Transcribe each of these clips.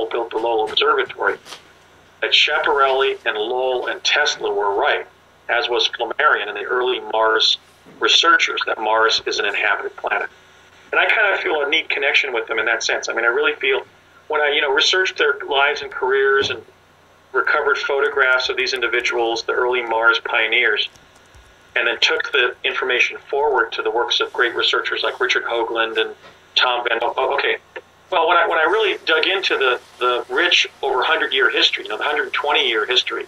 people built the Lowell Observatory, that Schiaparelli and Lowell and Tesla were right, as was Flammarion and the early Mars researchers, that Mars is an inhabited planet. And I kind of feel a neat connection with them in that sense. I mean, I really feel when I, researched their lives and careers and recovered photographs of these individuals, the early Mars pioneers, and then took the information forward to the works of great researchers like Richard Hoagland and Tom Van. Okay, well, when I really dug into the rich over 100-year history, the 120-year history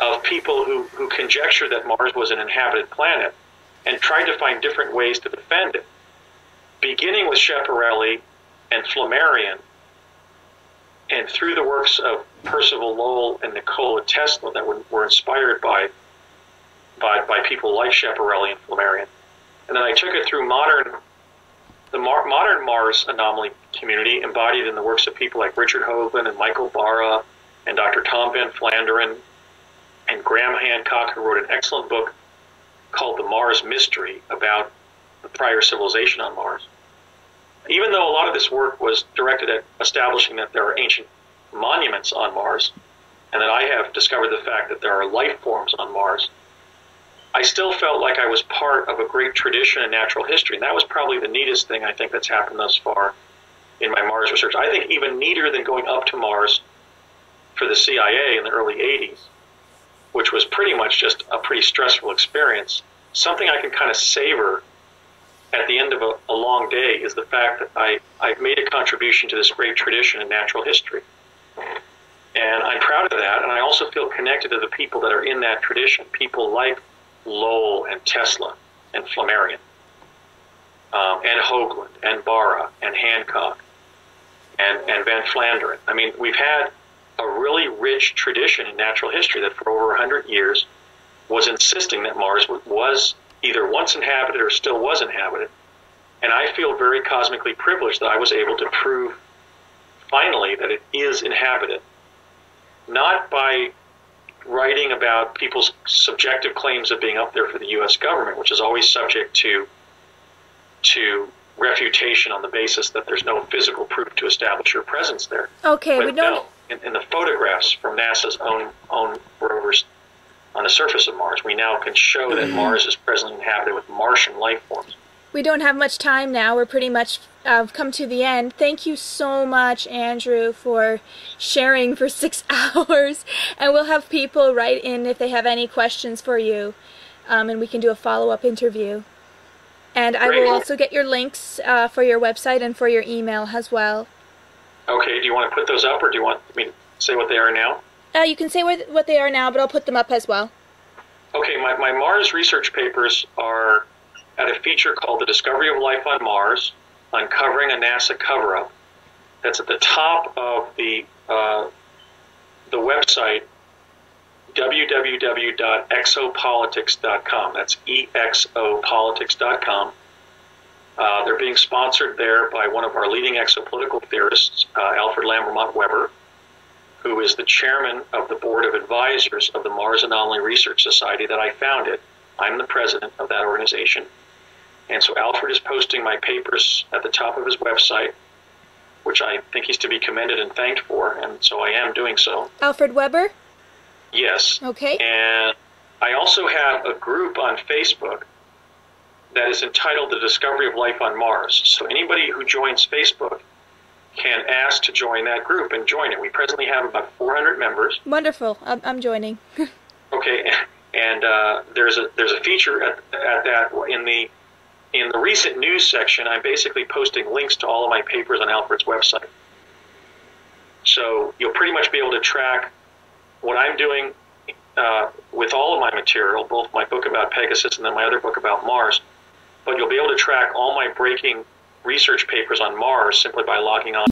of people who conjectured that Mars was an inhabited planet and tried to find different ways to defend it, beginning with Schiaparelli and Flammarion, and through the works of Percival Lowell and Nikola Tesla that were inspired by people like Schiaparelli and Flammarion. And then I took it through the modern Mars anomaly community, embodied in the works of people like Richard Hoagland and Michael Barra and Dr. Tom Van Flanderen and Graham Hancock, who wrote an excellent book called The Mars Mystery about the prior civilization on Mars. Even though a lot of this work was directed at establishing that there are ancient monuments on Mars, and that I have discovered the fact that there are life forms on Mars, I still felt like I was part of a great tradition in natural history. And that was probably the neatest thing I think that's happened thus far in my Mars research. I think even neater than going up to Mars for the CIA in the early 80s, which was pretty much just a pretty stressful experience. Something I can kind of savor at the end of a long day is the fact that I've made a contribution to this great tradition in natural history. And I'm proud of that, and I also feel connected to the people that are in that tradition, people like Lowell and Tesla and Flammarion, and Hoagland and Barra and Hancock and Van Flanderen. I mean, we've had a really rich tradition in natural history that for over 100 years was insisting that Mars was either once inhabited or still was inhabited. And I feel very cosmically privileged that I was able to prove finally that it is inhabited, not by writing about people's subjective claims of being up there for the U.S. government, which is always subject to refutation on the basis that there's no physical proof to establish your presence there. Okay, but we don't. No, in the photographs from NASA's own rovers on the surface of Mars, we now can show that Mars is presently inhabited with Martian life forms. We don't have much time now. We're pretty much come to the end. Thank you so much, Andrew, for sharing for 6 hours. And we'll have people write in if they have any questions for you, and we can do a follow-up interview. And I will also get your links for your website and for your email as well. Okay, do you want to put those up, or do you want me to say what they are now? You can say what they are now, but I'll put them up as well. Okay, my Mars research papers are at a feature called The Discovery of Life on Mars, Uncovering a NASA Cover-Up. That's at the top of the website, www.exopolitics.com. That's exopolitics.com. They're being sponsored there by one of our leading exopolitical theorists, Alfred Lambermont Weber, who is the chairman of the board of advisors of the Mars Anomaly Research Society that I founded. I'm the president of that organization. And so Alfred is posting my papers at the top of his website, which I think he's to be commended and thanked for, and so I am doing so. Alfred Weber? Yes. Okay. And I also have a group on Facebook that is entitled The Discovery of Life on Mars. So anybody who joins Facebook can ask to join that group and join it. We presently have about 400 members. Wonderful. I'm joining. Okay, and there's a feature at that in the recent news section. I'm basically posting links to all of my papers on Alfred's website. So you'll pretty much be able to track what I'm doing with all of my material, both my book about Pegasus and then my other book about Mars. But you'll be able to track all my breaking research papers on Mars simply by logging on